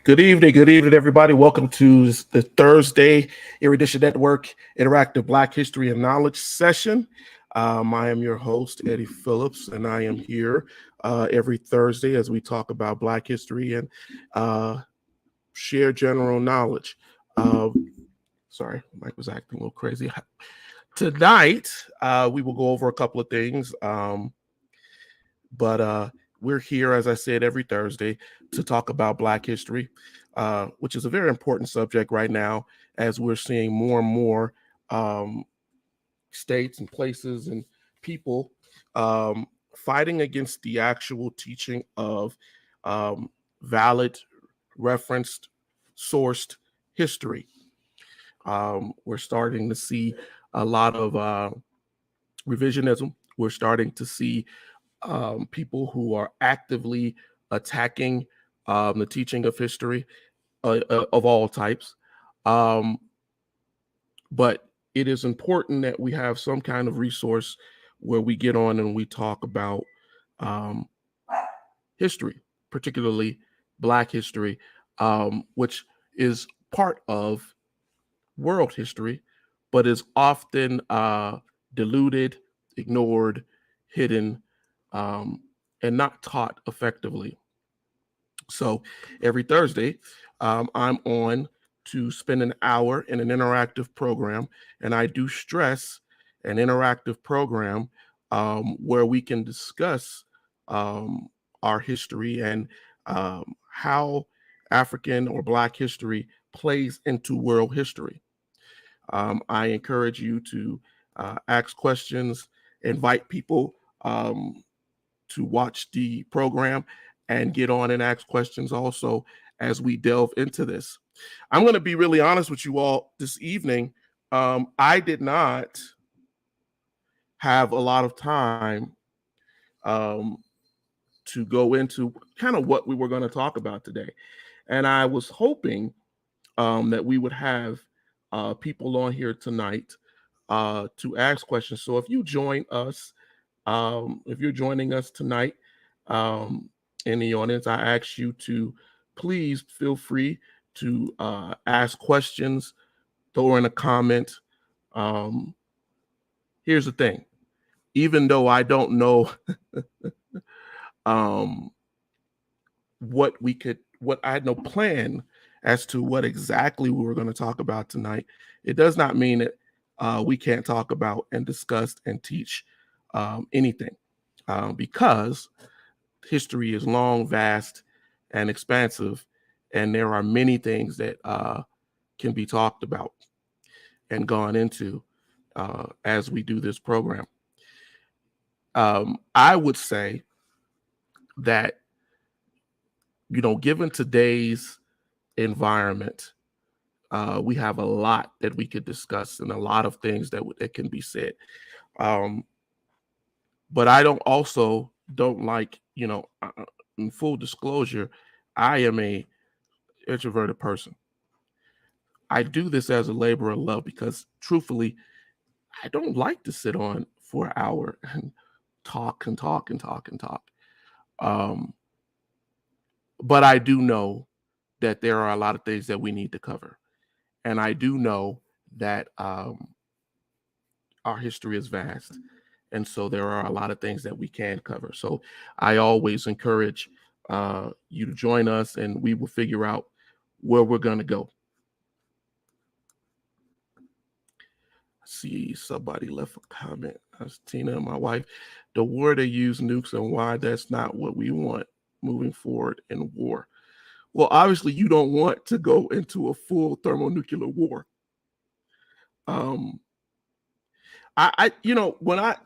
Good evening, everybody. Welcome to the Thursday Erudition Network Interactive Black History and Knowledge session. I am your host, Eddie Phillips, and I am here every Thursday as we talk about Black history and share general knowledge. Sorry, Mike was acting a little crazy. Tonight, we will go over a couple of things, but we're here, as I said, every Thursday to talk about Black history, which is a very important subject right now, as we're seeing more and more states and places and people fighting against the actual teaching of valid, referenced, sourced history. We're starting to see a lot of revisionism. We're starting to see people who are actively attacking the teaching of history of all types. But it is important that we have some kind of resource where we get on and we talk about history, particularly Black history, which is part of world history, but is often diluted, ignored, hidden, and not taught effectively. So every Thursday, I'm on to spend an hour in an interactive program, and I do stress an interactive program where we can discuss our history and how African or Black history plays into world history. I encourage you to ask questions, invite people to watch the program and get on and ask questions also as we delve into this. I'm going to be really honest with you all this evening. I did not have a lot of time to go into kind of what we were going to talk about today. And I was hoping that we would have people on here tonight to ask questions. So if you join us, if you're joining us tonight in the audience, I ask you to please feel free to ask questions, throw in a comment. Here's the thing. Even though I don't know what I had no plan as to what exactly we were going to talk about tonight, it does not mean that we can't talk about and discuss and teach anything, because history is long, vast, and expansive, and there are many things that can be talked about and gone into as we do this program. I would say that, given today's environment, we have a lot that we could discuss and a lot of things that can be said. But I don't like, in full disclosure, I am a introverted person. I do this as a labor of love because truthfully, I don't like to sit on for an hour and talk and talk and talk and talk. But I do know that there are a lot of things that we need to cover. And I do know that our history is vast. And so there are a lot of things that we can cover. So I always encourage you to join us, and we will figure out where we're going to go. See, somebody left a comment. That's Tina and my wife. The war they use nukes and why that's not what we want moving forward in war. Well, obviously, you don't want to go into a full thermonuclear war.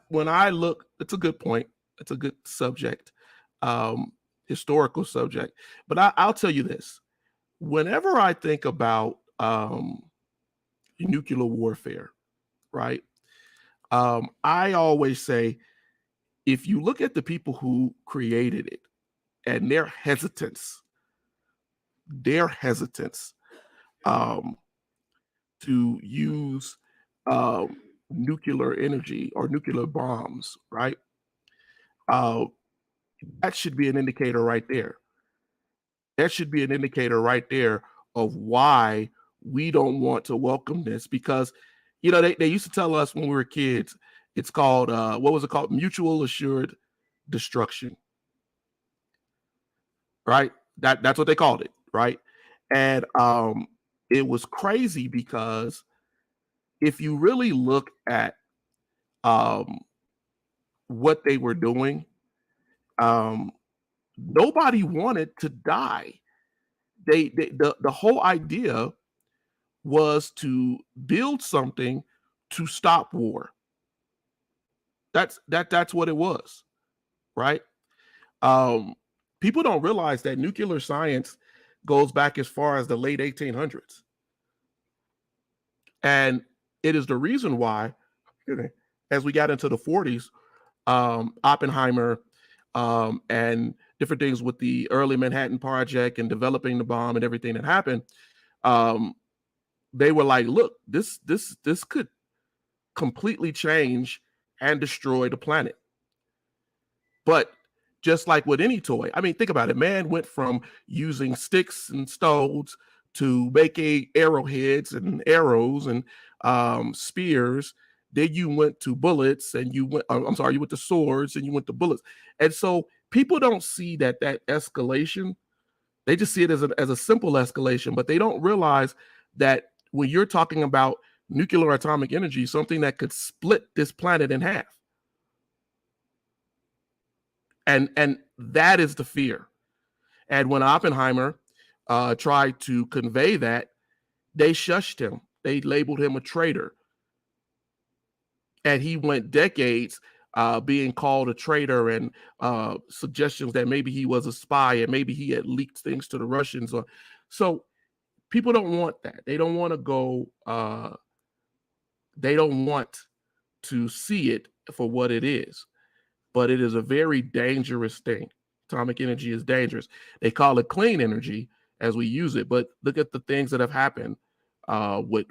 When I look, it's a good point. It's a good subject, historical subject. But I'll tell you this: whenever I think about nuclear warfare, right? I always say, if you look at the people who created it and their hesitance to use nuclear energy or nuclear bombs, right? That should be an indicator right there. That should be an indicator right there of why we don't want to welcome this, because they used to tell us when we were kids, it's called what was it called? Mutual assured destruction. Right? That's what they called it, right? And it was crazy because if you really look at what they were doing, nobody wanted to die. The whole idea was to build something to stop war. That's what it was, right? Um, People don't realize that nuclear science goes back as far as the late 1800s, and it is the reason why, as we got into the 40s, Oppenheimer and different things with the early Manhattan Project and developing the bomb and everything that happened, they were like, look, this could completely change and destroy the planet. But just like with any toy, I mean, think about it. Man went from using sticks and stones to making arrowheads and arrows and spears. Then you went to bullets, and you went to swords, and you went to bullets. And so people don't see that escalation. They just see it as a simple escalation, but they don't realize that when you're talking about nuclear atomic energy, something that could split this planet in half. And that is the fear. And when Oppenheimer tried to convey that, they shushed him. They labeled him a traitor. And he went decades being called a traitor, and suggestions that maybe he was a spy and maybe he had leaked things to the Russians. So people don't want that. They don't want to go. They don't want to see it for what it is. But it is a very dangerous thing. Atomic energy is dangerous. They call it clean energy as we use it, but look at the things that have happened with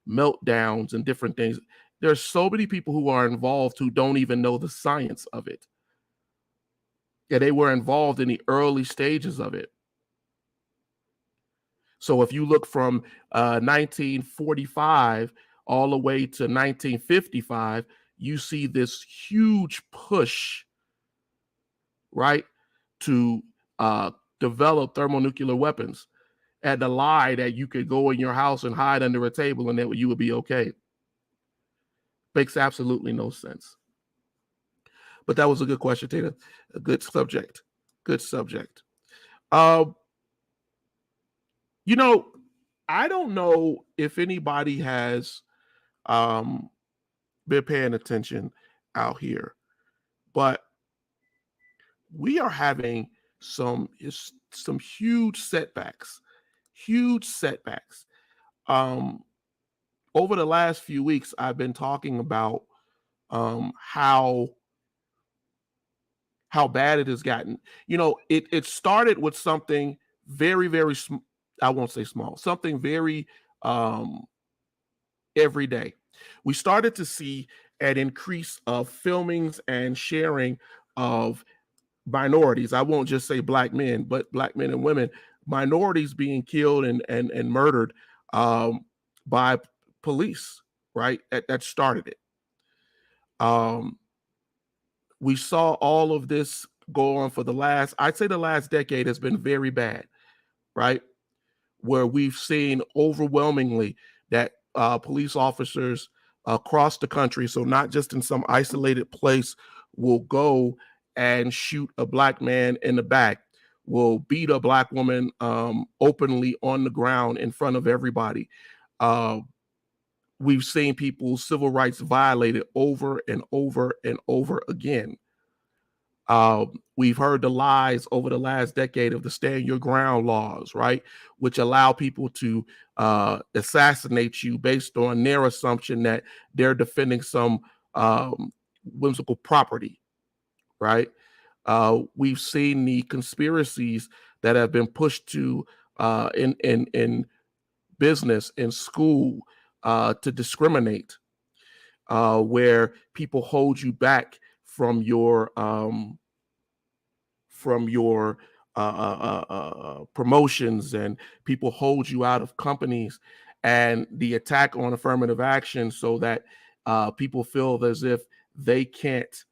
meltdowns and different things. There's so many people who are involved who don't even know the science of it. Yeah, they were involved in the early stages of it. So if you look from 1945 all the way to 1955, you see this huge push, right, to develop thermonuclear weapons, and the lie that you could go in your house and hide under a table and that you would be okay. Makes absolutely no sense. But that was a good question, Tina. A good subject. Good subject. I don't know if anybody has been paying attention out here, but we are having some huge setbacks. Huge setbacks. Over the last few weeks, I've been talking about how bad it has gotten. It started with something very, very I won't say small, something very everyday. We started to see an increase of filmings and sharing of minorities. I won't just say black men, but black men and women, minorities being killed and murdered by police, right? That started it. We saw all of this go on for I'd say the last decade has been very bad, right? Where we've seen overwhelmingly that police officers across the country, so not just in some isolated place, will go and shoot a black man in the back, will beat a black woman openly on the ground in front of everybody. We've seen people's civil rights violated over and over and over again. We've heard the lies over the last decade of the stand your ground laws, right? Which allow people to assassinate you based on their assumption that they're defending some whimsical property, right? We've seen the conspiracies that have been pushed to in business, in school, to discriminate, where people hold you back from your promotions, and people hold you out of companies, and the attack on affirmative action so that people feel as if they can't,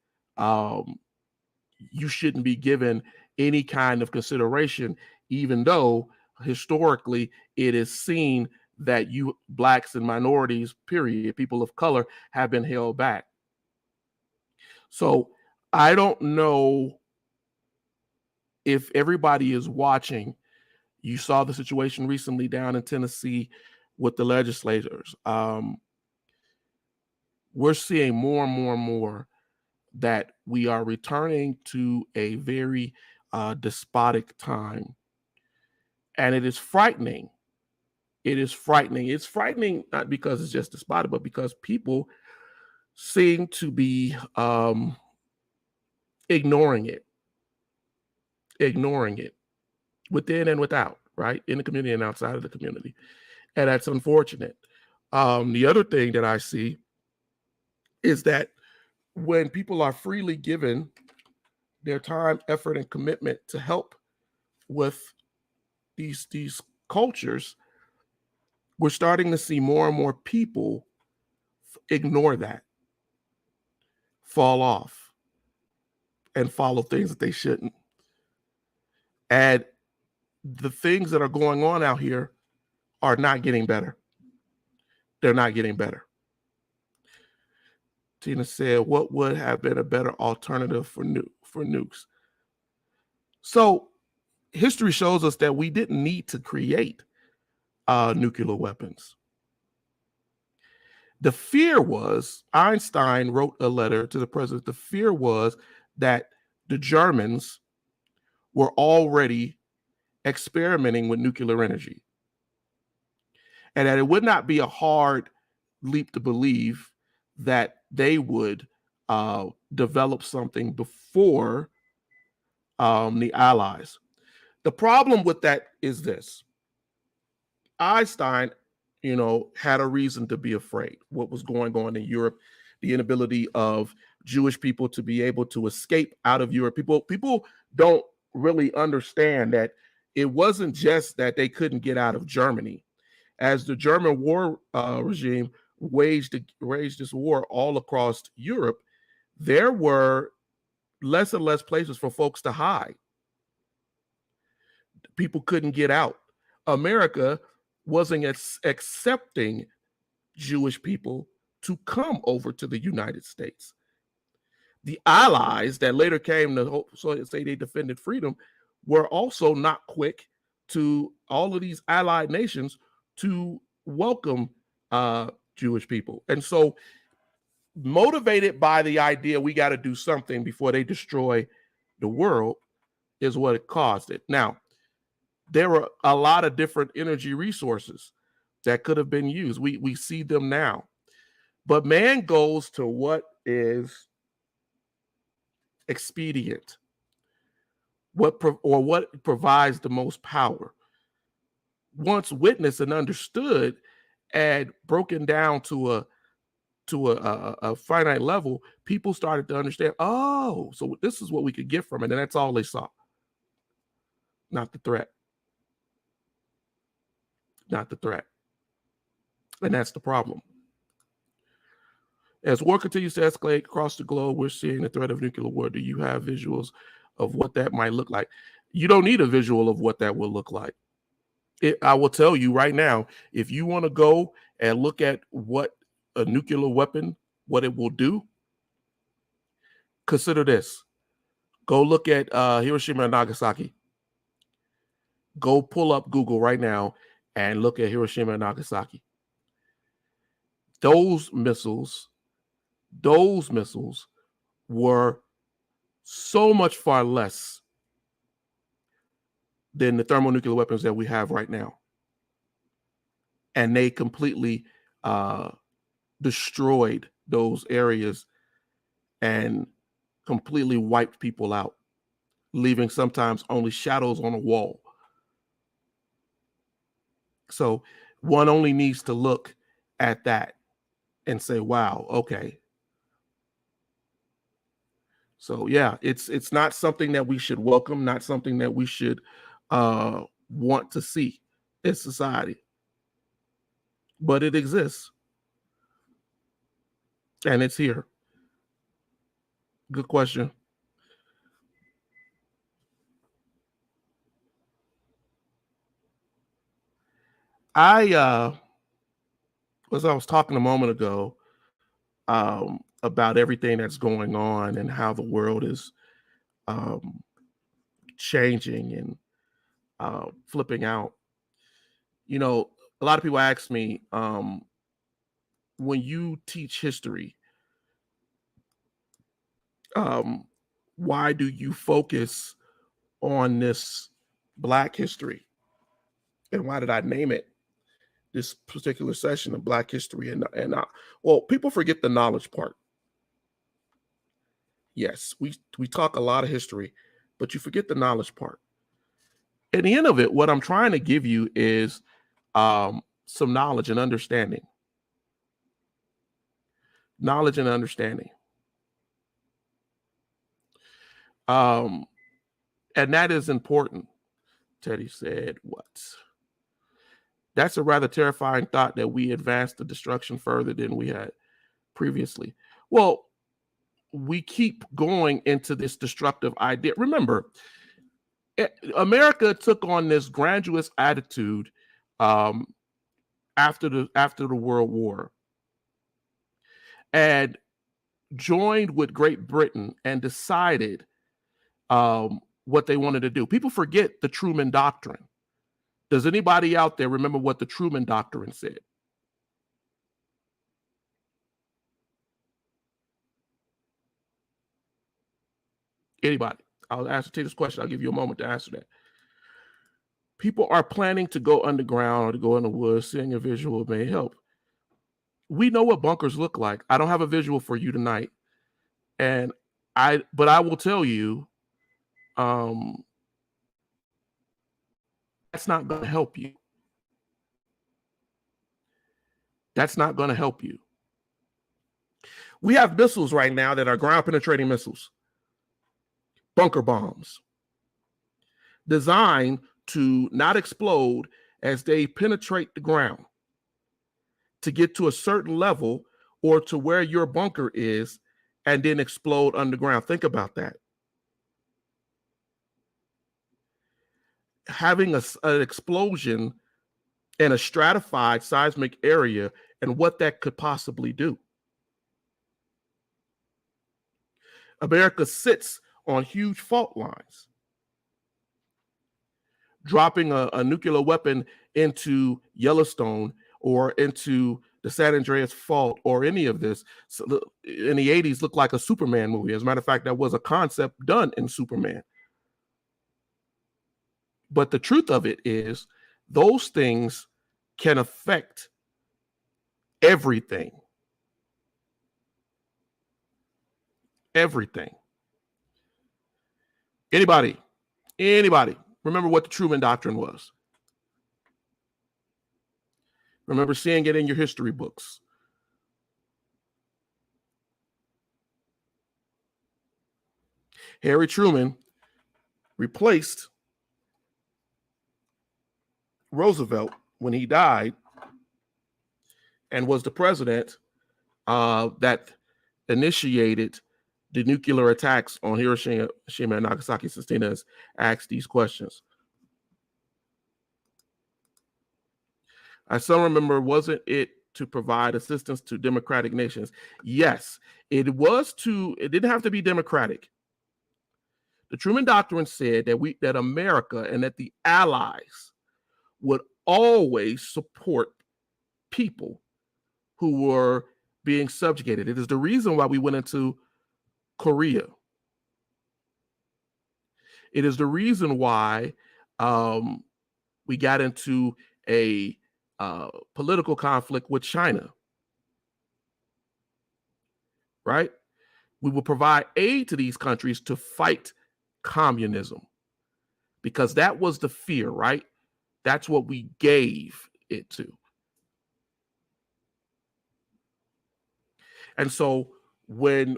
you shouldn't be given any kind of consideration, even though historically it is seen that you blacks and minorities, period, people of color, have been held back. So I don't know if everybody is watching. You saw the situation recently down in Tennessee with the legislators. We're seeing more and more and more that we are returning to a very despotic time. And it is frightening. It is frightening. It's frightening not because it's just despotic, but because people seem to be ignoring it within and without, right? In the community and outside of the community. And that's unfortunate. The other thing that I see is that when people are freely given their time, effort, and commitment to help with these cultures, we're starting to see more and more people ignore that, fall off, and follow things that they shouldn't. And the things that are going on out here are not getting better. They're not getting better. Tina said, what would have been a better alternative for nukes? So history shows us that we didn't need to create nuclear weapons. The fear was, Einstein wrote a letter to the president. The fear was that the Germans were already experimenting with nuclear energy, and that it would not be a hard leap to believe that they would develop something before the Allies. The problem with that is this. Einstein, had a reason to be afraid. What was going on in Europe, the inability of Jewish people to be able to escape out of Europe. People don't really understand that it wasn't just that they couldn't get out of Germany. As the German war regime waged this war all across Europe, there were less and less places for folks to hide. People couldn't get out. America wasn't accepting Jewish people to come over to the United States. The Allies that later came to say they defended freedom were also not quick to all of these allied nations to welcome Jewish people. And so, motivated by the idea we got to do something before they destroy the world is what it caused it. Now, there were a lot of different energy resources that could have been used. We see them now. But man goes to what is expedient, what provides the most power. Once witnessed and understood and broken down to a finite level, people started to understand, oh, so this is what we could get from it. And that's all they saw. Not the threat. Not the threat. And that's the problem. As war continues to escalate across the globe, we're seeing the threat of nuclear war. Do you have visuals of what that might look like? You don't need a visual of what that will look like. I will tell you right now, if you want to go and look at what a nuclear weapon, what it will do, consider this. Go look at Hiroshima and Nagasaki. Go pull up Google right now and look at Hiroshima and Nagasaki. Those missiles were so much far less than the thermonuclear weapons that we have right now. And they completely destroyed those areas and completely wiped people out, leaving sometimes only shadows on a wall. So one only needs to look at that and say, wow, okay. So yeah, it's not something that we should welcome, not something that we should want to see in society, but it exists and it's here. Good question. I as I was talking a moment ago about everything that's going on and how the world is um, changing and flipping out. You know, a lot of people ask me, when you teach history, um, why do you focus on this Black history? And why did I name it this particular session of Black history? Well, people forget the knowledge part. Yes, we talk a lot of history, but you forget the knowledge part. At the end of it, what I'm trying to give you is some knowledge and understanding. Knowledge and understanding. Um, and that is important. Teddy said, what? That's a rather terrifying thought that we advanced the destruction further than we had previously. Well, we keep going into this destructive idea. Remember, America took on this grandiose attitude after the World War and joined with Great Britain and decided what they wanted to do. People forget the Truman Doctrine. Does anybody out there remember what the Truman Doctrine said? Anybody? I'll ask you this question. I'll give you a moment to answer that. People are planning to go underground or to go in the woods. Seeing a visual may help. We know what bunkers look like. I don't have a visual for you tonight, but I will tell you, that's not going to help you. That's not going to help you. We have missiles right now that are ground penetrating missiles, bunker bombs, designed to not explode as they penetrate the ground to get to a certain level or to where your bunker is and then explode underground. Think about that. Having an explosion in a stratified seismic area and what that could possibly do. America sits on huge fault lines. Dropping a nuclear weapon into Yellowstone or into the San Andreas Fault or any of this in the 80s looked like a Superman movie. As a matter of fact, that was a concept done in Superman. But the truth of it is those things can affect everything. Everything. Anybody remember what the Truman Doctrine was? Remember seeing it in your history books. Harry Truman replaced Roosevelt when he died and was the president that initiated the nuclear attacks on Hiroshima and Nagasaki. Sistina has asked these questions. I still remember, wasn't it to provide assistance to democratic nations? Yes, it was to, it didn't have to be democratic. The Truman Doctrine said that America and that the Allies would always support people who were being subjugated. It is the reason why we went into Korea. It is the reason why we got into a political conflict with China. Right? We will provide aid to these countries to fight communism because that was the fear, right? That's what we gave it to. And so when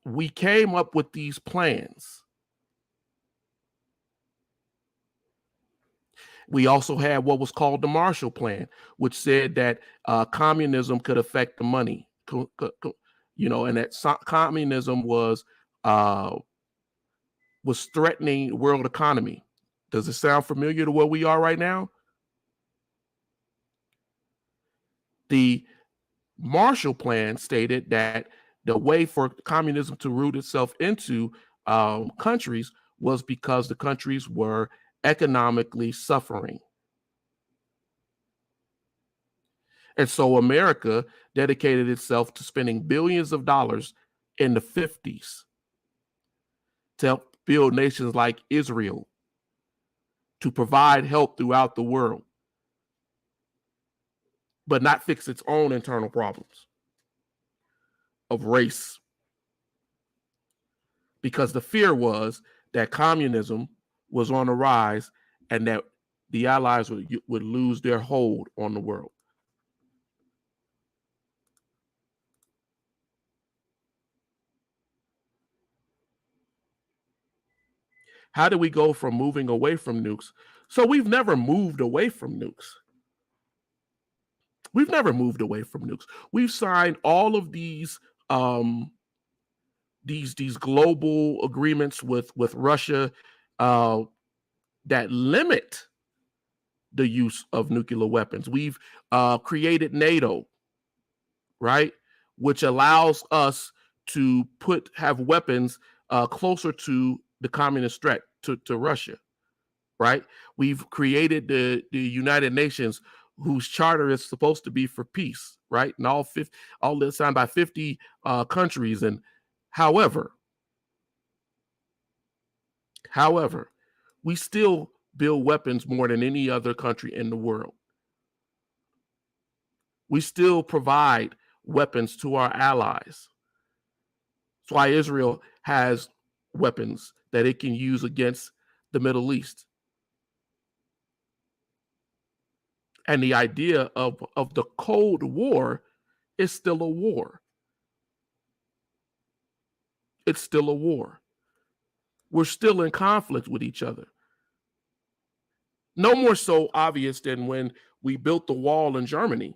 we came up with these plans. We also had what was called the Marshall Plan, which said that communism could affect the money, and that communism was threatening world economy. Does it sound familiar to where we are right now? The Marshall Plan stated that the way for communism to root itself into countries was because the countries were economically suffering. And so America dedicated itself to spending billions of dollars in the 50s to help build nations like Israel, to provide help throughout the world, but not fix its own internal problems of race. Because the fear was that communism was on the rise and that the Allies would lose their hold on the world. How do we go from moving away from nukes? So we've never moved away from nukes. We've never moved away from nukes. We've signed all of these global agreements with Russia that limit the use of nuclear weapons. We've created NATO, right, which allows us to have weapons closer to the communist threat, to Russia, right? We've created the United Nations, whose charter is supposed to be for peace, right? And all this signed by 50 countries. And however, we still build weapons more than any other country in the world. We still provide weapons to our allies. That's why Israel has weapons that it can use against the Middle East. And the idea of the Cold War is still a war. It's still a war. We're still in conflict with each other. No more so obvious than when we built the wall in Germany.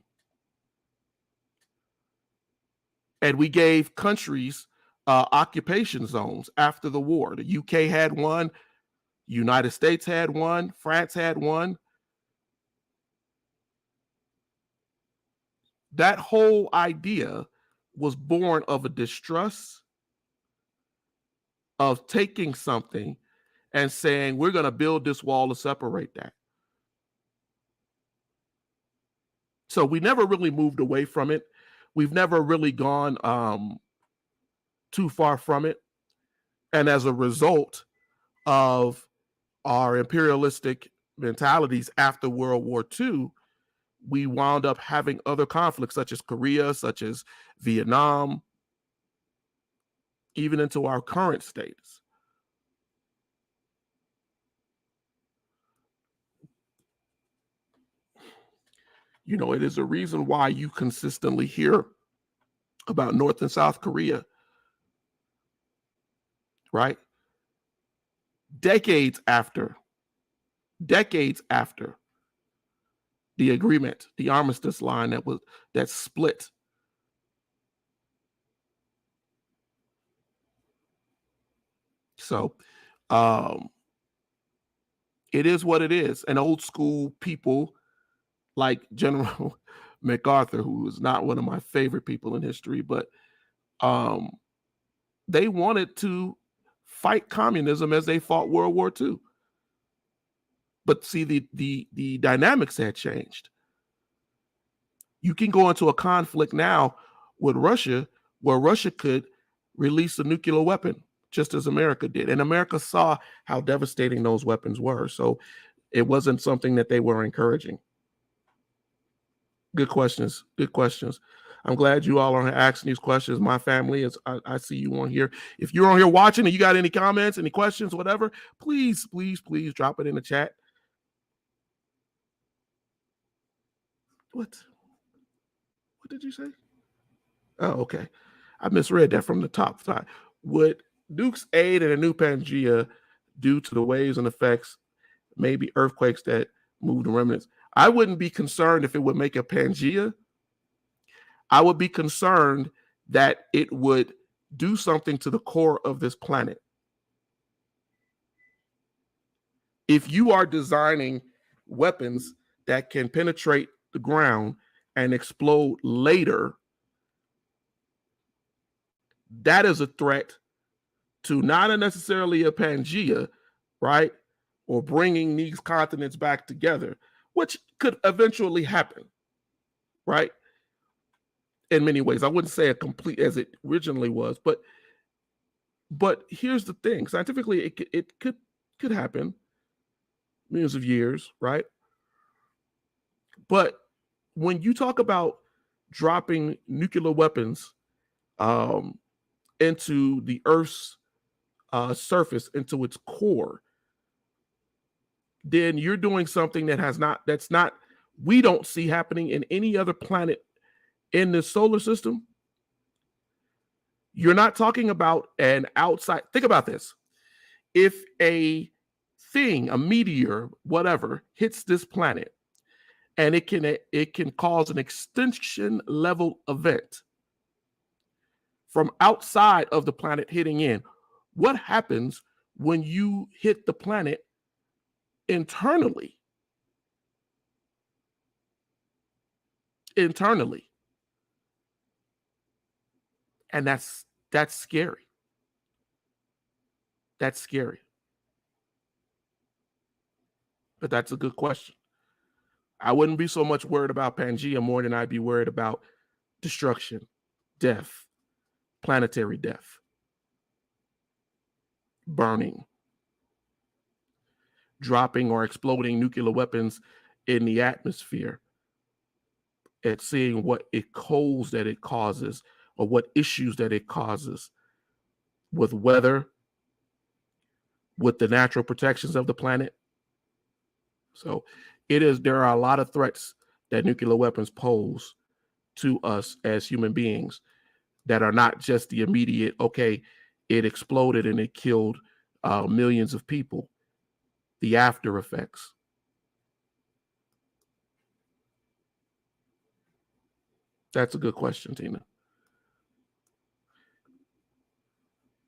And we gave countries occupation zones after the war. The UK had one, United States had one, France had one. That whole idea was born of a distrust of taking something and saying, we're going to build this wall to separate that. So we never really moved away from it. We've never really gone too far from it. And as a result of our imperialistic mentalities after World War II, we wound up having other conflicts such as Korea, such as Vietnam, even into our current status. You know, it is a reason why you consistently hear about North and South Korea, right? Decades after the agreement, the armistice line that split. So it is what it is. And old school people like General MacArthur, who is not one of my favorite people in history, but they wanted to fight communism as they fought World War II. But see, the dynamics had changed. You can go into a conflict now with Russia where Russia could release a nuclear weapon, just as America did. And America saw how devastating those weapons were. So it wasn't something that they were encouraging. Good questions. Good questions. I'm glad you all are asking these questions. My family is, I see you on here. If you're on here watching and you got any comments, any questions, whatever, please drop it in the chat. What did you say? Oh, okay. I misread that from the top side. would nukes aid in a new Pangea due to the waves and effects, maybe earthquakes that move the remnants? I wouldn't be concerned if it would make a Pangea. I would be concerned that it would do something to the core of this planet. If you are designing weapons that can penetrate the ground and explode later, that is a threat to not necessarily a Pangea, right? Or bringing these continents back together, which could eventually happen, right? In many ways. I wouldn't say a complete as it originally was, but here's the thing. Scientifically, it could happen millions of years, right? But when you talk about dropping nuclear weapons into the Earth's surface, into its core, then you're doing something that's not, we don't see happening in any other planet in the solar system. You're not talking about an outside, think about this. If a thing, a meteor, whatever, hits this planet, and it can cause an extinction level event from outside of the planet hitting in. What happens when you hit the planet internally? And that's scary. That's scary. But that's a good question. I wouldn't be so much worried about Pangea more than I'd be worried about destruction, death, planetary death, burning, dropping or exploding nuclear weapons in the atmosphere, at seeing what it coals that it causes or what issues that it causes with weather, with the natural protections of the planet. So there are a lot of threats that nuclear weapons pose to us as human beings that are not just the immediate, okay, it exploded and it killed millions of people, the after effects. That's a good question, Tina.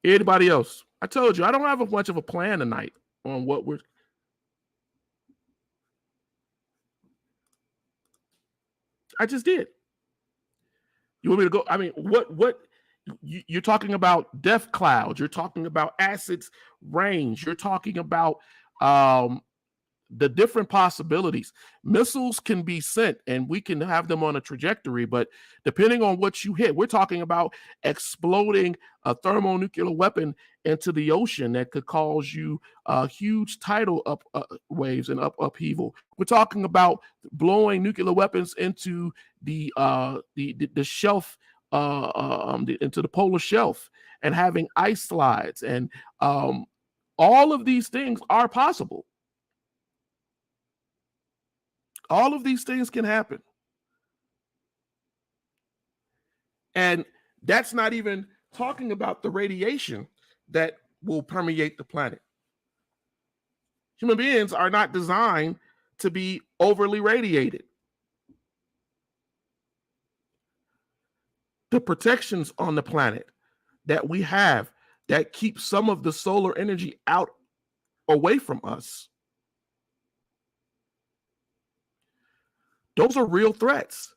Anybody else? I told you, I don't have much of a plan tonight on what we're... I just did. You want me to go? I mean, what you're talking about death clouds, you're talking about acids range, you're talking about the different possibilities. Missiles can be sent and we can have them on a trajectory, but depending on what you hit, we're talking about exploding a thermonuclear weapon into the ocean that could cause you huge tidal waves and upheaval. We're talking about blowing nuclear weapons into the shelf, into the polar shelf, and having ice slides, and all of these things are possible. All of these things can happen. And that's not even talking about the radiation that will permeate the planet. Human beings are not designed to be overly radiated. The protections on the planet that we have that keep some of the solar energy out away from us, those are real threats.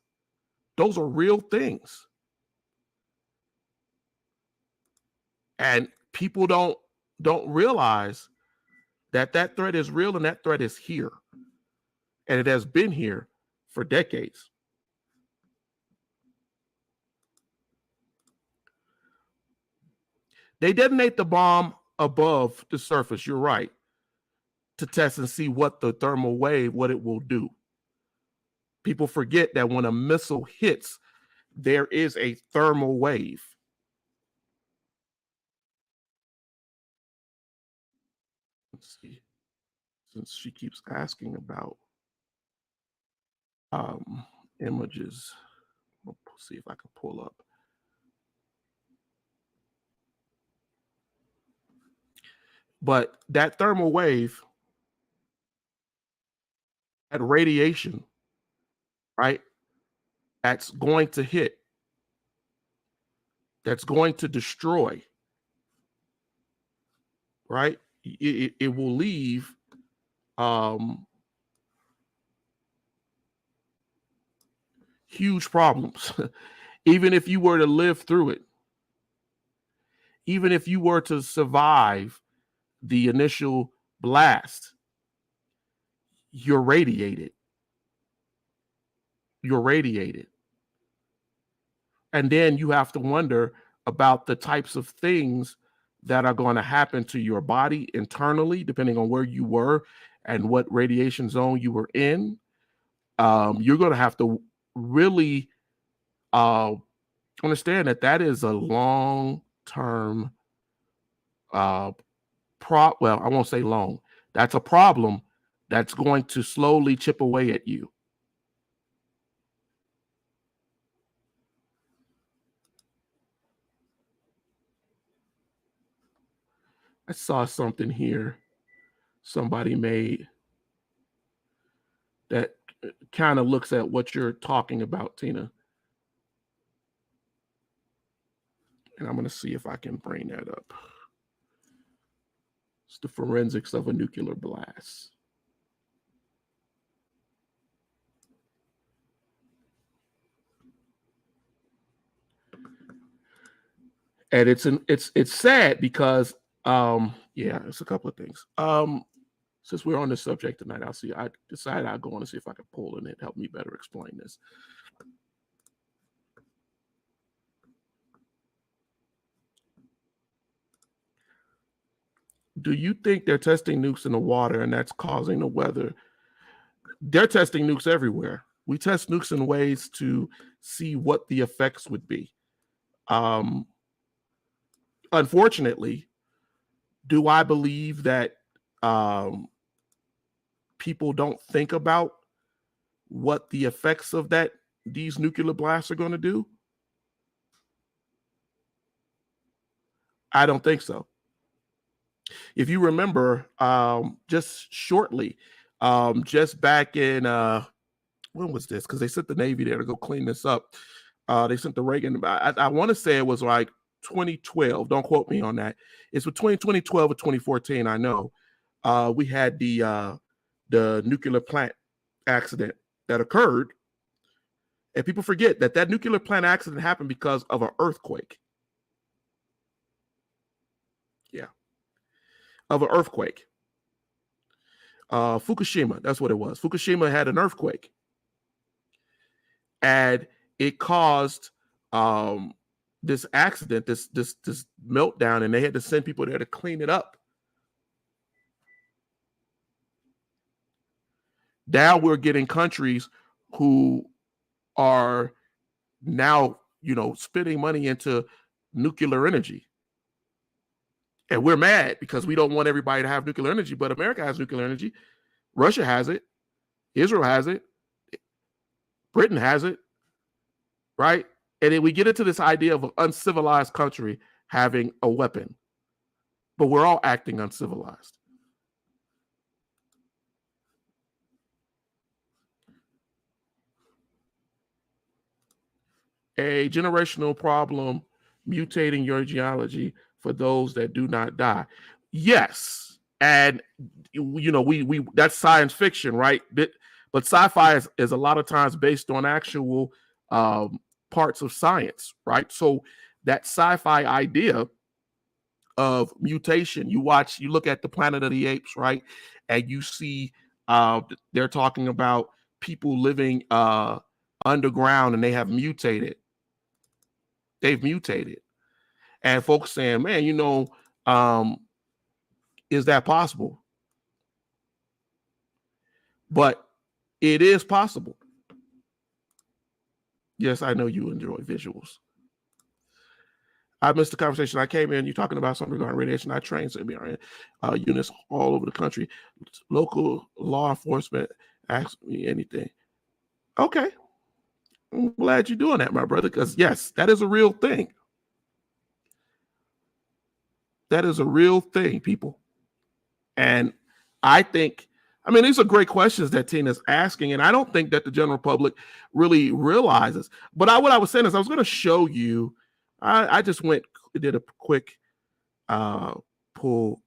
Those are real things. And people don't realize that threat is real, and that threat is here. And it has been here for decades. They detonate the bomb above the surface, you're right, to test and see what the thermal wave, what it will do. People forget that when a missile hits, there is a thermal wave. Let's see, since she keeps asking about images, we'll see if I can pull up. But that thermal wave, that radiation, right, that's going to hit, that's going to destroy, right? It will leave huge problems. Even if you were to live through it, even if you were to survive the initial blast, you're radiated. You're radiated. And then you have to wonder about the types of things that are going to happen to your body internally, depending on where you were and what radiation zone you were in. You're going to have to really understand that that is a long-term well, I won't say long. That's a problem that's going to slowly chip away at you. I saw something here somebody made that kind of looks at what you're talking about, Tina. And I'm going to see if I can bring that up. It's the forensics of a nuclear blast. And it's sad because yeah, it's a couple of things. Since we're on this subject tonight, I decided I'll go on and see if I can pull in it, help me better explain this. Do you think they're testing nukes in the water and that's causing the weather? They're testing nukes everywhere. We test nukes in ways to see what the effects would be. Unfortunately, do I believe that people don't think about what the effects of these nuclear blasts are going to do? I don't think so. If you remember, just shortly, just back in when was this? Because they sent the Navy there to go clean this up. They sent the Reagan. I want to say it was like 2012. Don't quote me on that. It's between 2012 and 2014. I know we had the nuclear plant accident that occurred, and people forget that nuclear plant accident happened because of an earthquake. Yeah, of an earthquake. Fukushima, that's what it was. Fukushima had an earthquake, and it caused this accident, this meltdown, and they had to send people there to clean it up. Now we're getting countries who are now, spending money into nuclear energy. And we're mad because we don't want everybody to have nuclear energy, but America has nuclear energy. Russia has it. Israel has it. Britain has it. Right? And then we get into this idea of an uncivilized country having a weapon. But we're all acting uncivilized. A generational problem mutating your geology for those that do not die. Yes. And we that's science fiction, right? But sci-fi is a lot of times based on actual parts of science, right? So that sci-fi idea of mutation, you look at the Planet of the Apes, right? And you see they're talking about people living underground and they have mutated. They've mutated. And folks saying, man, is that possible? But it is possible. Yes, I know you enjoy visuals. I missed the conversation. I came in, you're talking about something regarding radiation. I trained units all over the country. Local law enforcement asked me anything. Okay. I'm glad you're doing that, my brother, because yes, that is a real thing. That is a real thing, people. And I think, I mean, these are great questions that Tina's asking, and I don't think that the general public really realizes. But what I was saying is I was going to show you, I just did a quick pull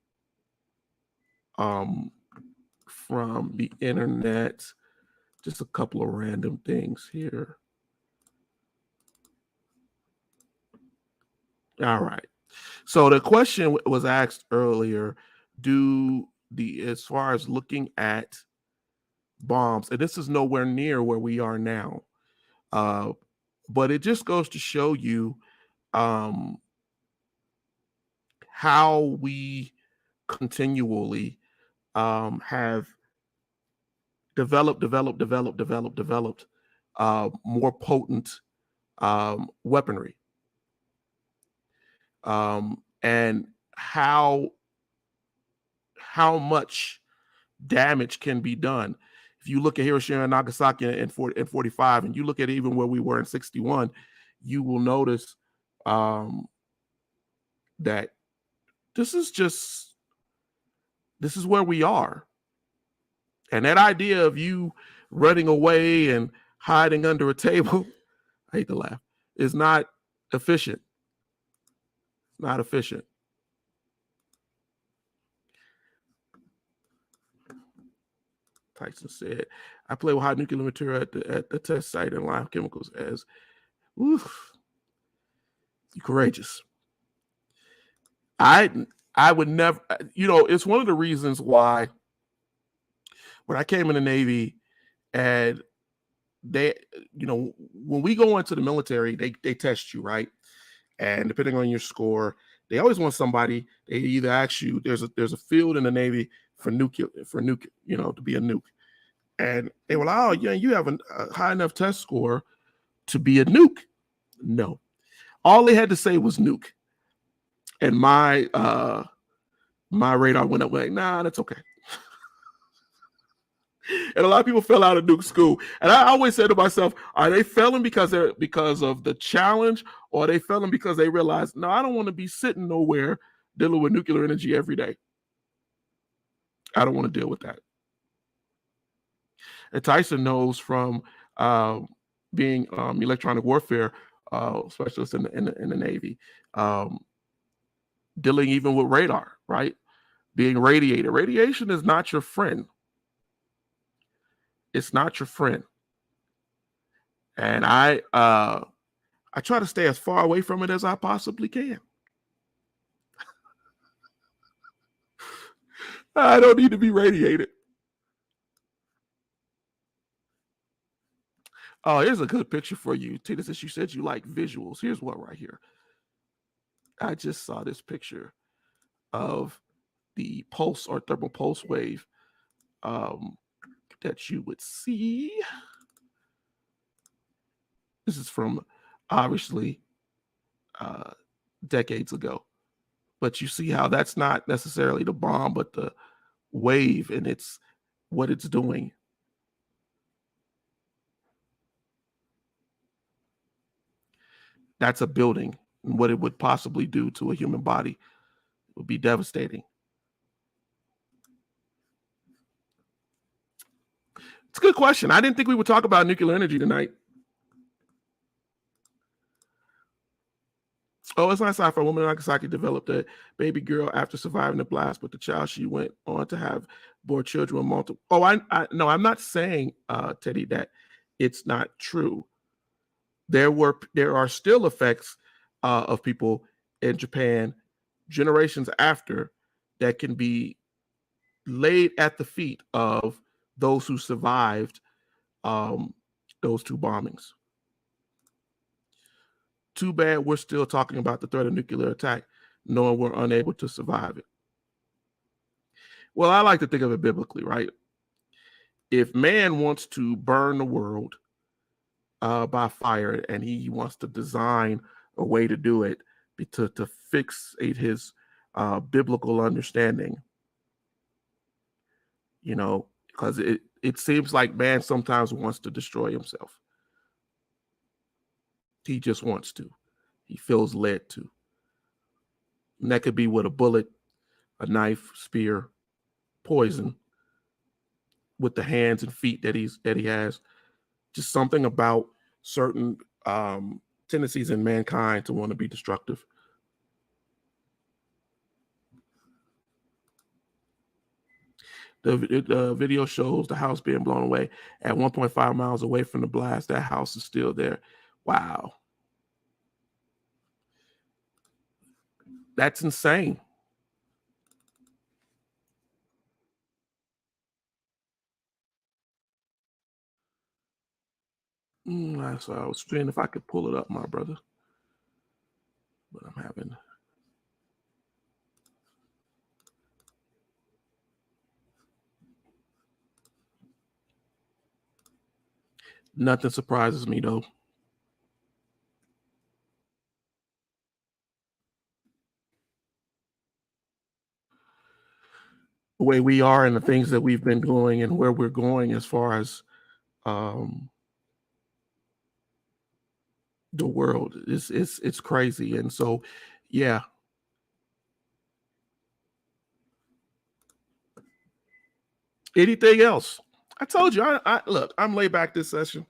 from the internet, just a couple of random things here. All right. So the question was asked earlier, as far as looking at bombs, and this is nowhere near where we are now, but it just goes to show you how we continually have developed more potent weaponry, and how much damage can be done. If you look at Hiroshima and Nagasaki in 45, and you look at even where we were in 61, you will notice that this is where we are. And that idea of you running away and hiding under a table, I hate to laugh, is not efficient. Not efficient. Tyson said, I play with hot nuclear material at the test site and live chemicals as, oof, you're courageous. I would never, it's one of the reasons why when I came in the Navy, and they, when we go into the military, they test you, right? And depending on your score, they always want somebody, they either ask you, there's a field in the Navy for nuke, to be a nuke. And they were like, oh, yeah, you have a high enough test score to be a nuke. No. All they had to say was nuke. And my radar went up like, nah, that's okay. And a lot of people fell out of nuke school. And I always said to myself, are they failing because of the challenge, or are they failing because they realize, no, I don't want to be sitting nowhere dealing with nuclear energy every day. I don't want to deal with that. And Tyson knows from being electronic warfare specialist in the Navy, dealing even with radar, right? Being radiated. Radiation is not your friend. It's not your friend. And I try to stay as far away from it as I possibly can. I don't need to be radiated. Oh, here's a good picture for you, Tina, since you said you like visuals. Here's one right here. I just saw this picture of the pulse or thermal pulse wave that you would see. This is from, obviously, decades ago. But you see how that's not necessarily the bomb, but the wave, and it's what it's doing. That's a building, and what it would possibly do to a human body would be devastating. It's a good question. I didn't think we would talk about nuclear energy tonight. Oh, it's not sci-fi. A woman in Nagasaki developed a baby girl after surviving the blast, but the child she went on to have bore children with multiple. Oh, no, I'm not saying, Teddy, that it's not true. There are still effects of people in Japan generations after that can be laid at the feet of those who survived those two bombings. Too bad we're still talking about the threat of nuclear attack, knowing we're unable to survive it. Well, I like to think of it biblically, right? If man wants to burn the world by fire, and he wants to design a way to do it to fixate his biblical understanding, because it seems like man sometimes wants to destroy himself. He just wants to. He feels led to. And that could be with a bullet, a knife, spear, poison with the hands and feet that he has. Just something about certain tendencies in mankind to want to be destructive. The video shows the house being blown away at 1.5 miles away from the blast. That house is still there. Wow. That's insane. So I was trying if I could pull it up, my brother. But I'm having... Nothing surprises me, though. The way we are and the things that we've been doing and where we're going as far as the world, it's crazy. And so, yeah. Anything else? I told you, look, I'm laid back this session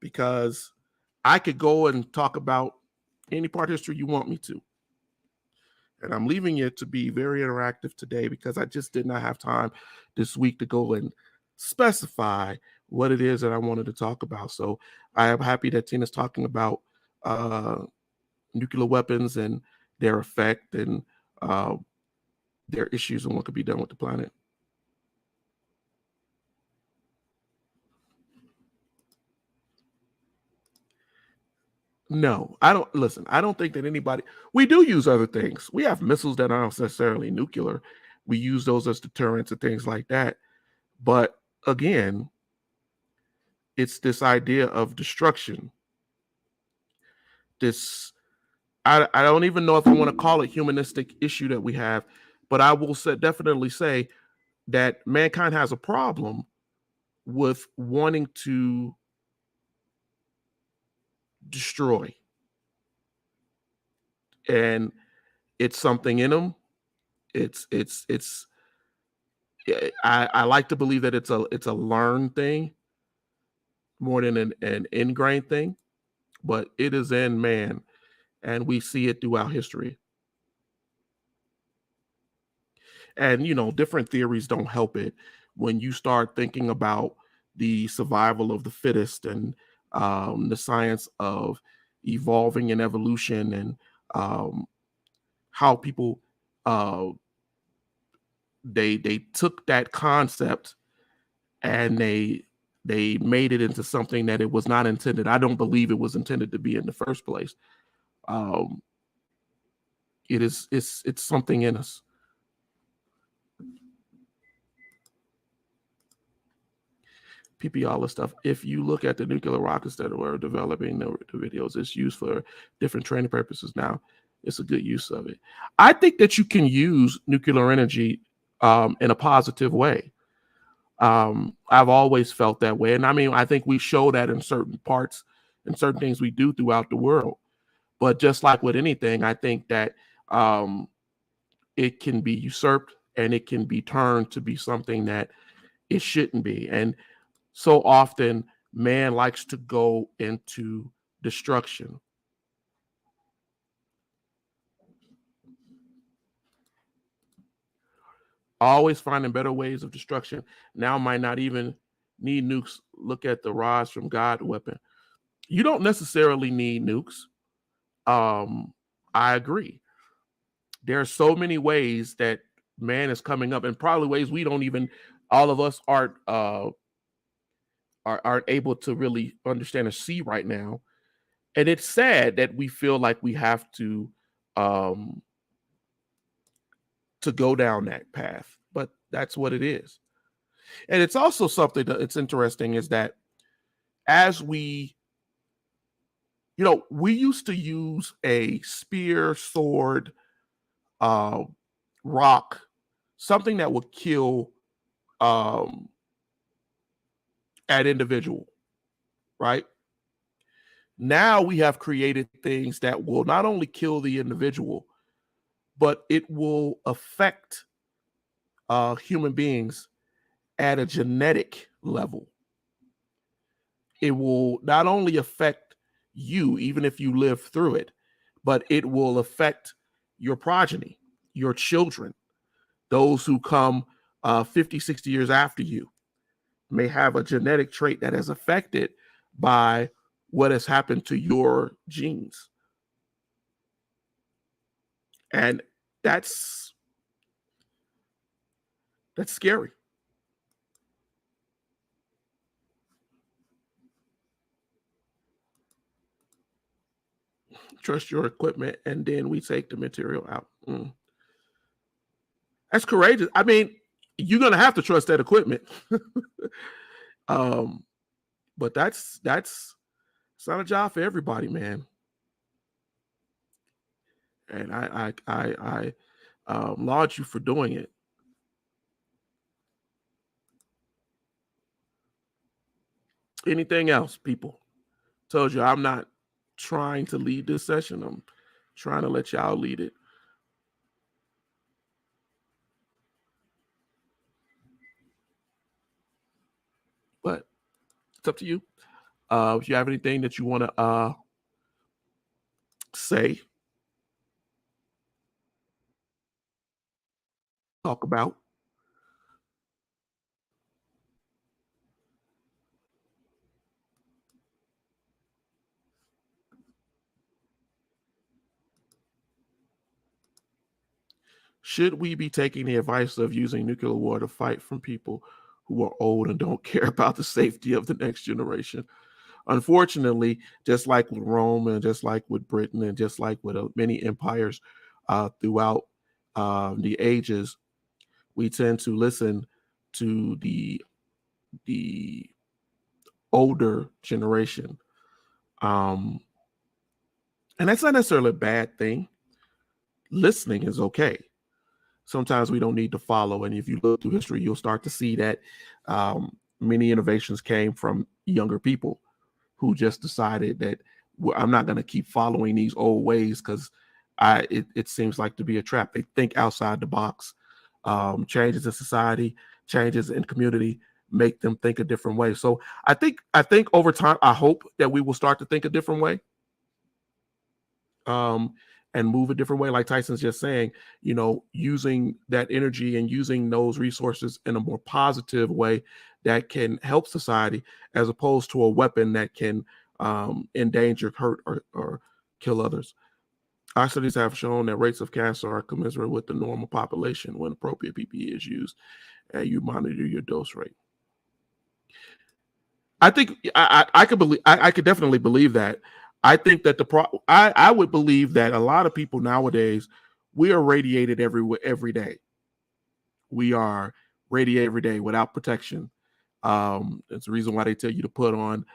because I could go and talk about any part of history you want me to. And I'm leaving it to be very interactive today because I just did not have time this week to go and specify what it is that I wanted to talk about. So I am happy that Tina's talking about nuclear weapons and their effect and their issues and what could be done with the planet. No, I don't. Listen, I don't think that anybody... We do use other things. We have missiles that aren't necessarily nuclear. We use those as deterrents and things like that. But again, it's this idea of destruction. I don't even know if I want to call it humanistic issue that we have, but I will definitely say that mankind has a problem with wanting to destroy. And it's something in them. I like to believe that it's a learned thing more than an ingrained thing, but it is in man, and we see it throughout history. And different theories don't help it when you start thinking about the survival of the fittest and the science of evolving and evolution and how people they took that concept and they made it into something that it was not intended. I don't believe it was intended to be in the first place. It's something in us. PP, all this stuff. If you look at the nuclear rockets that were developing the videos, it's used for different training purposes now. It's a good use of it. I think that you can use nuclear energy in a positive way. I've always felt that way. And I mean, I think we show that in certain parts and certain things we do throughout the world. But just like with anything, I think that it can be usurped and it can be turned to be something that it shouldn't be. And so often, man likes to go into destruction. Always finding better ways of destruction. Now might not even need nukes. Look at the rise from God weapon. You don't necessarily need nukes. I agree. There are so many ways that man is coming up, and probably ways we don't even, all of us aren't able to really understand or see right now. And it's sad that we feel like we have to go down that path, but that's what it is. And it's also something that's interesting is that as we used to use a spear, sword, rock, something that would kill an individual, right? Now we have created things that will not only kill the individual, but it will affect human beings at a genetic level. It will not only affect you, even if you live through it, but it will affect your progeny, your children, those who come 50, 60 years after you may have a genetic trait that is affected by what has happened to your genes. And that's scary. Trust your equipment, and then we take the material out. That's courageous. I mean, you're gonna have to trust that equipment. But that's it's not a job for everybody, man. And I laud you for doing it. Anything else, people? Told you I'm not trying to lead this session. I'm trying to let y'all lead it. But it's up to you. If you have anything that you want to say, talk about. Should we be taking the advice of using nuclear war to fight from people who are old and don't care about the safety of the next generation? Unfortunately, just like with Rome and just like with Britain and just like with many empires throughout the ages, we tend to listen to the older generation. And that's not necessarily a bad thing. Listening is okay. Sometimes we don't need to follow. And if you look through history, you'll start to see that many innovations came from younger people who just decided that I'm not going to keep following these old ways because it seems like to be a trap. They think outside the box. Changes in society, changes in community make them think a different way. So I think over time, I hope that we will start to think a different way. And move a different way, like Tyson's just saying, using that energy and using those resources in a more positive way that can help society, as opposed to a weapon that can endanger, hurt, or kill others. Our studies have shown that rates of cancer are commensurate with the normal population when appropriate PPE is used and you monitor your dose rate. I think I could believe I could definitely believe that. I think that I would believe that a lot of people nowadays, we are radiated every day. We are radiated every day without protection. It's the reason why they tell you to put on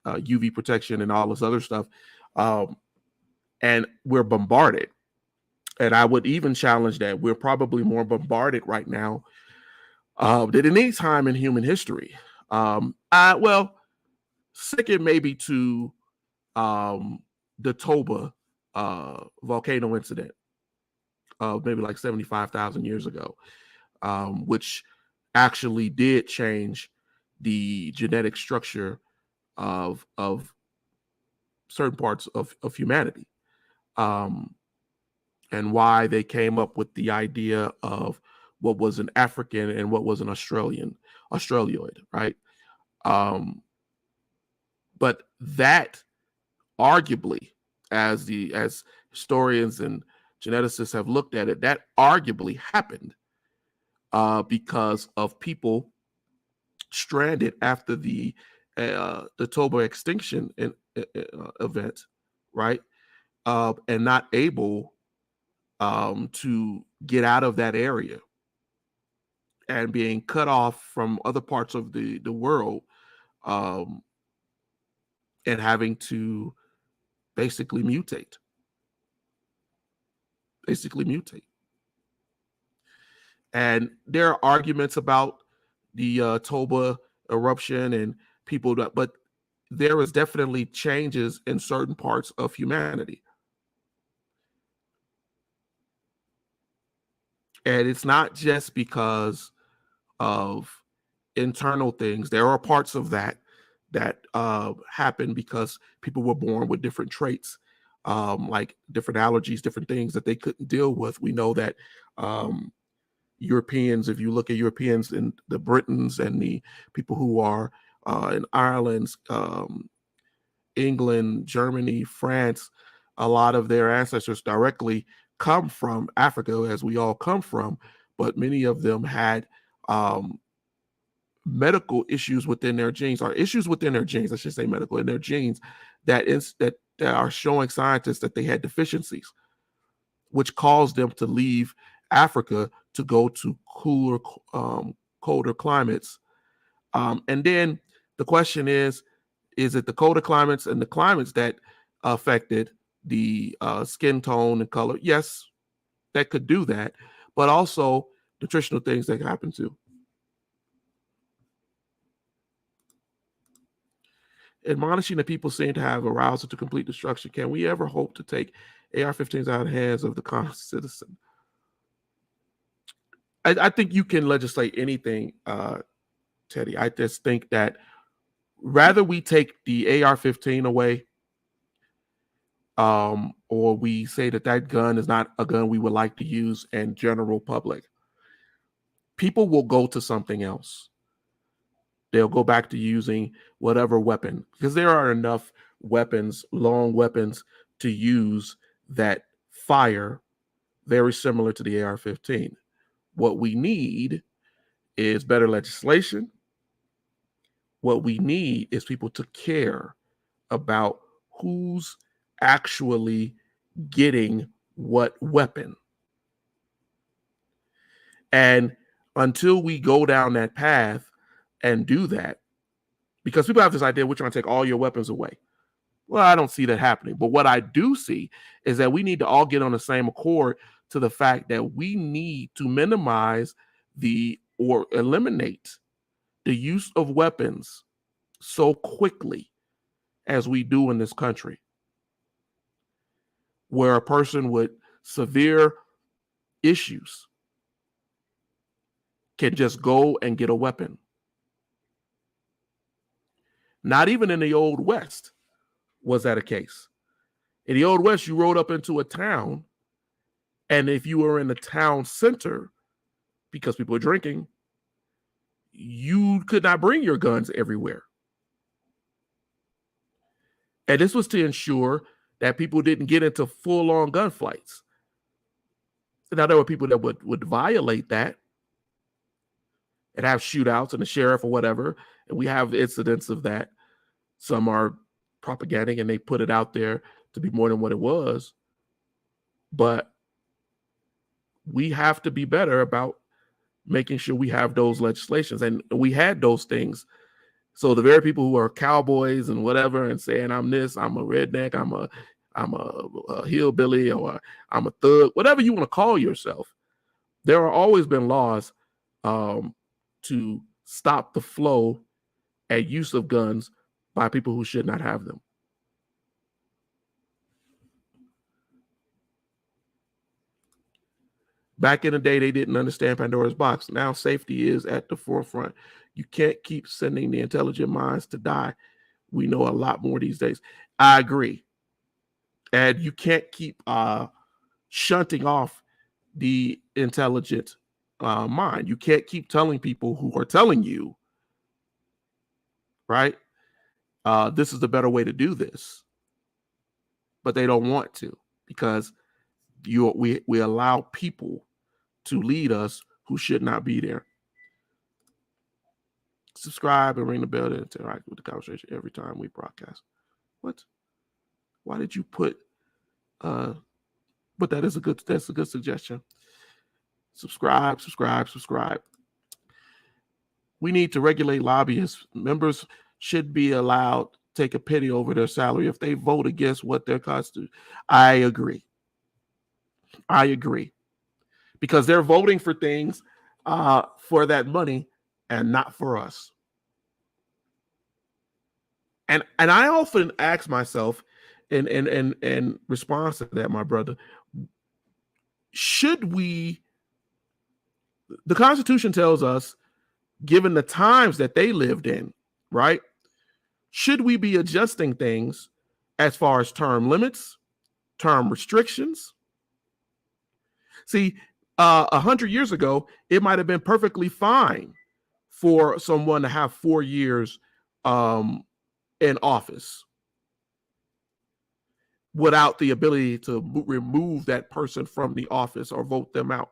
UV protection and all this other stuff. And we're bombarded. And I would even challenge that we're probably more bombarded right now than any time in human history. Well, second maybe to the Toba volcano incident maybe like 75,000 years ago, which actually did change the genetic structure of certain parts of humanity, and why they came up with the idea of what was an African and what was an Australoid, right? But that arguably, as historians and geneticists have looked at it, that arguably happened because of people stranded after the Toba extinction event, right? And not able to get out of that area and being cut off from other parts of the world, and having to basically mutate. And there are arguments about the Toba eruption and people but there is definitely changes in certain parts of humanity. And it's not just because of internal things. There are parts of that happen because people were born with different traits, like different allergies, different things that they couldn't deal with. We know that Europeans, if you look at Europeans and the Britons and the people who are in Ireland, England, Germany, France, a lot of their ancestors directly come from Africa, as we all come from, but many of them had medical issues within their genes, or issues within their genes, I should say medical, in their genes, that are showing scientists that they had deficiencies, which caused them to leave Africa to go to cooler, colder climates. And then the question is it the colder climates and the climates that affected the skin tone and color? Yes, that could do that, but also nutritional things that happen too. Admonishing that people seem to have arousal to complete destruction. Can we ever hope to take AR-15s out of the hands of the common citizen? I think you can legislate anything, Teddy. I just think that rather we take the AR-15 away, or we say that gun is not a gun we would like to use in general public, people will go to something else. They'll go back to using whatever weapon, because there are enough weapons, long weapons, to use that fire very similar to the AR-15. What we need is better legislation. What we need is people to care about who's actually getting what weapon. And until we go down that path and do that, because people have this idea, we're trying to take all your weapons away. Well, I don't see that happening. But what I do see is that we need to all get on the same accord to the fact that we need to minimize or eliminate the use of weapons so quickly as we do in this country, where a person with severe issues can just go and get a weapon. Not even in the Old West was that a case. In the Old West, you rode up into a town, and if you were in the town center, because people were drinking, you could not bring your guns everywhere. And this was to ensure that people didn't get into full-on gunfights. Now, there were people that would violate that and have shootouts, and the sheriff or whatever, and we have incidents of that. Some are propaganding and they put it out there to be more than what it was. But we have to be better about making sure we have those legislations. And we had those things. So the very people who are cowboys and whatever and saying, I'm this, I'm a redneck, I'm a hillbilly, or I'm a thug, whatever you want to call yourself, there have always been laws to stop the flow and use of guns by people who should not have them. Back in the day, they didn't understand Pandora's box. Now safety is at the forefront. You can't keep sending the intelligent minds to die. We know a lot more these days. I agree. And you can't keep shunting off the intelligent mind. You can't keep telling people who are telling you, right? This is the better way to do this. But they don't want to, because we allow people to lead us who should not be there. Subscribe and ring the bell to interact with the conversation every time we broadcast. What? Why did you put but that's a good suggestion. Subscribe. We need to regulate lobbyists. Members should be allowed to take a penny over their salary if they vote against what their constitution. I agree. Because they're voting for things for that money and not for us. And I often ask myself, in response to that, my brother, should we the Constitution tells us, given the times that they lived in, right? Should we be adjusting things as far as term limits, term restrictions? See, 100 years ago, it might have been perfectly fine for someone to have 4 years in office without the ability to remove that person from the office or vote them out.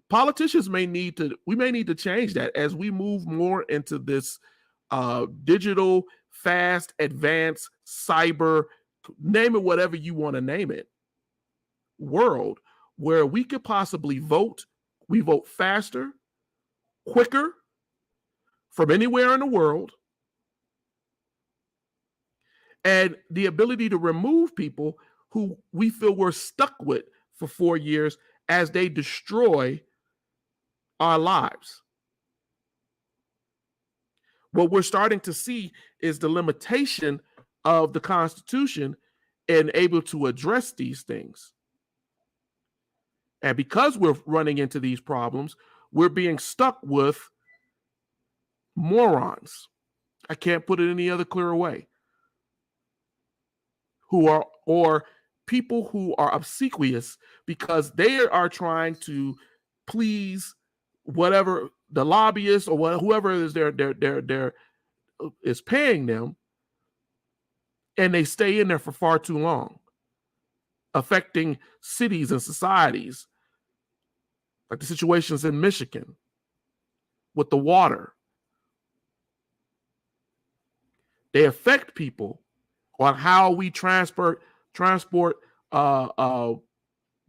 Politicians may need to change that as we move more into this digital, fast, advanced, cyber, name it whatever you want to name it, world where we could possibly vote. We vote faster, quicker, from anywhere in the world, and the ability to remove people who we feel we're stuck with for 4 years as they destroy our lives. What we're starting to see is the limitation of the Constitution and able to address these things. And because we're running into these problems, we're being stuck with morons. I can't put it any other clearer way. Or people who are obsequious because they are trying to please whatever the lobbyists or whoever is is paying them, and they stay in there for far too long, affecting cities and societies, like the situations in Michigan with the water. They affect people on how we transport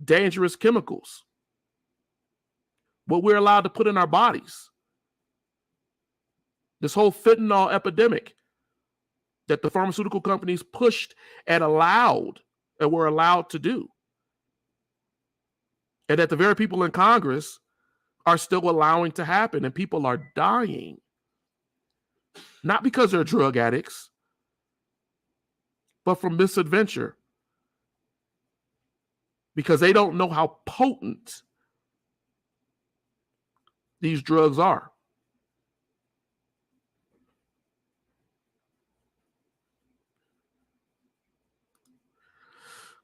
dangerous chemicals, what we're allowed to put in our bodies. This whole fentanyl epidemic that the pharmaceutical companies pushed and were allowed to do. And that the very people in Congress are still allowing to happen, and people are dying. Not because they're drug addicts, but from misadventure. Because they don't know how potent these drugs are.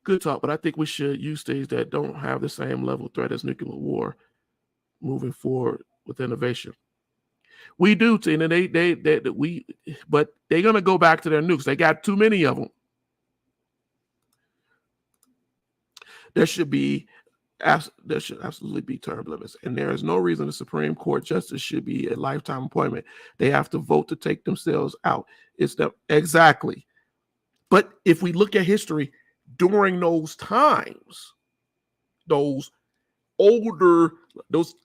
Good talk, but I think we should use things that don't have the same level of threat as nuclear war moving forward with innovation. We do, Tina. But they're gonna go back to their nukes. They got too many of them. There should absolutely be term limits, and there is no reason the Supreme Court justice should be a lifetime appointment. They have to vote to take themselves out. Exactly. But if we look at history during those times, those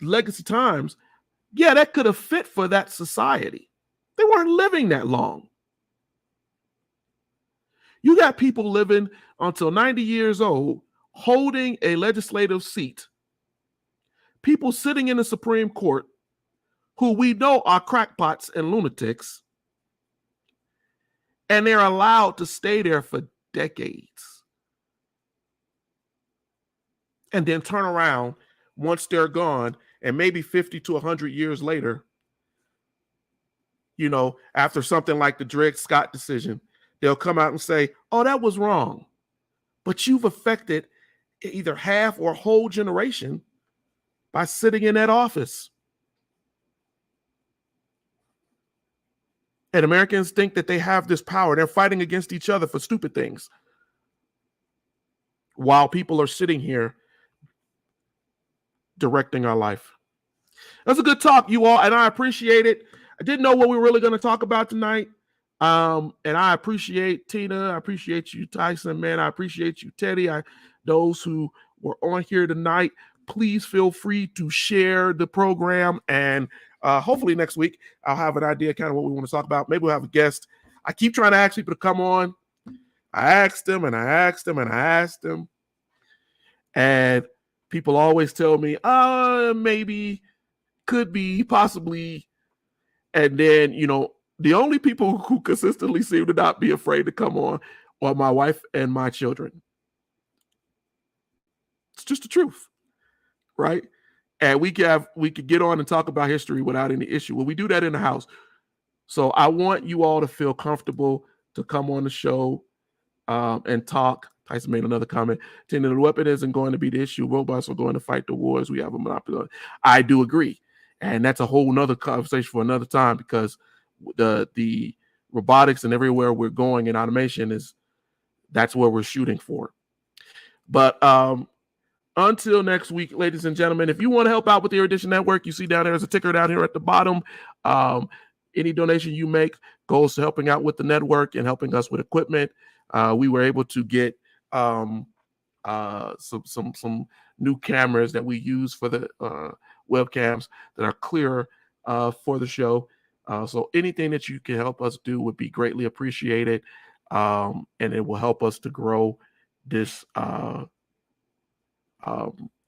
legacy times, yeah, that could have fit for that society. They weren't living that long. You got people living until 90 years old, holding a legislative seat. People sitting in the Supreme Court who we know are crackpots and lunatics, and they're allowed to stay there for decades. And then turn around once they're gone, and maybe 50 to 100 years later, after something like the Dred Scott decision, they'll come out and say, oh, that was wrong. But you've affected either half or a whole generation by sitting in that office. And Americans think that they have this power. They're fighting against each other for stupid things, while people are sitting here directing our life. That's a good talk, you all, and I appreciate it. I didn't know what we were really going to talk about tonight. And I appreciate Tina. I appreciate you, Tyson, man. I appreciate you, Teddy. Those who were on here tonight, please feel free to share the program. And hopefully next week, I'll have an idea kind of what we want to talk about. Maybe we'll have a guest. I keep trying to ask people to come on. I asked them and I asked them and I asked them. And people always tell me, maybe, could be, possibly. And then, the only people who consistently seem to not be afraid to come on are my wife and my children. It's just the truth, right? and we could get on and talk about history without any issue. Well, we do that in the house. So I want you all to feel comfortable to come on the show and talk. Tyson made another comment. The weapon isn't going to be the issue. Robots are going to fight the wars. We have a monopoly on it. I do agree. And that's a whole nother conversation for another time, because the robotics and everywhere we're going in automation that's where we're shooting for. But until next week, ladies and gentlemen, if you want to help out with the Erudition Network, you see down there's a ticker down here at the bottom. Any donation you make goes to helping out with the network and helping us with equipment. We were able to get some new cameras that we use for the webcams that are clearer for the show. So anything that you can help us do would be greatly appreciated, and it will help us to grow this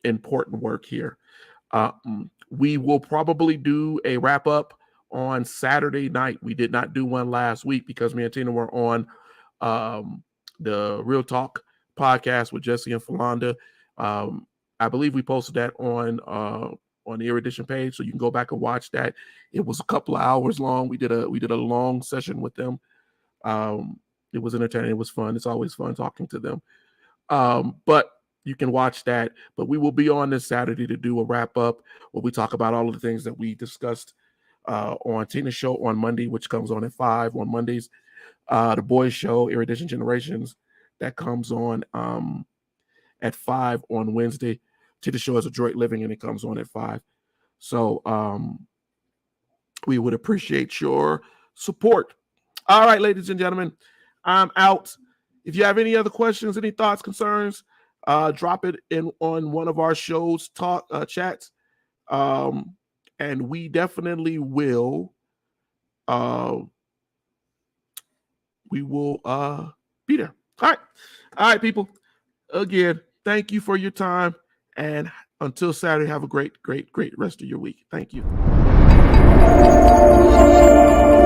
important work here. We will probably do a wrap up on Saturday night. We did not do one last week because me and Tina were on the Real Talk podcast with Jesse and Philanda. I believe we posted that on the Erudition page, so you can go back and watch that. It was a couple of hours long. We did a long session with them. It was entertaining. It was fun. It's always fun talking to them. But you can watch that. But we will be on this Saturday to do a wrap up where we talk about all of the things that we discussed on Tina's show on Monday, which comes on at 5 on Mondays. The boys show, Erudition Generations, that comes on at 5 on Wednesday. Tina's show is Adroit Living, and it comes on at 5. So we would appreciate your support. All right, ladies and gentlemen, I'm out. If you have any other questions, any thoughts, concerns, drop it in on one of our shows chats, and we definitely will. We will be there. All right, people. Again, thank you for your time, and until Saturday, have a great rest of your week. Thank you.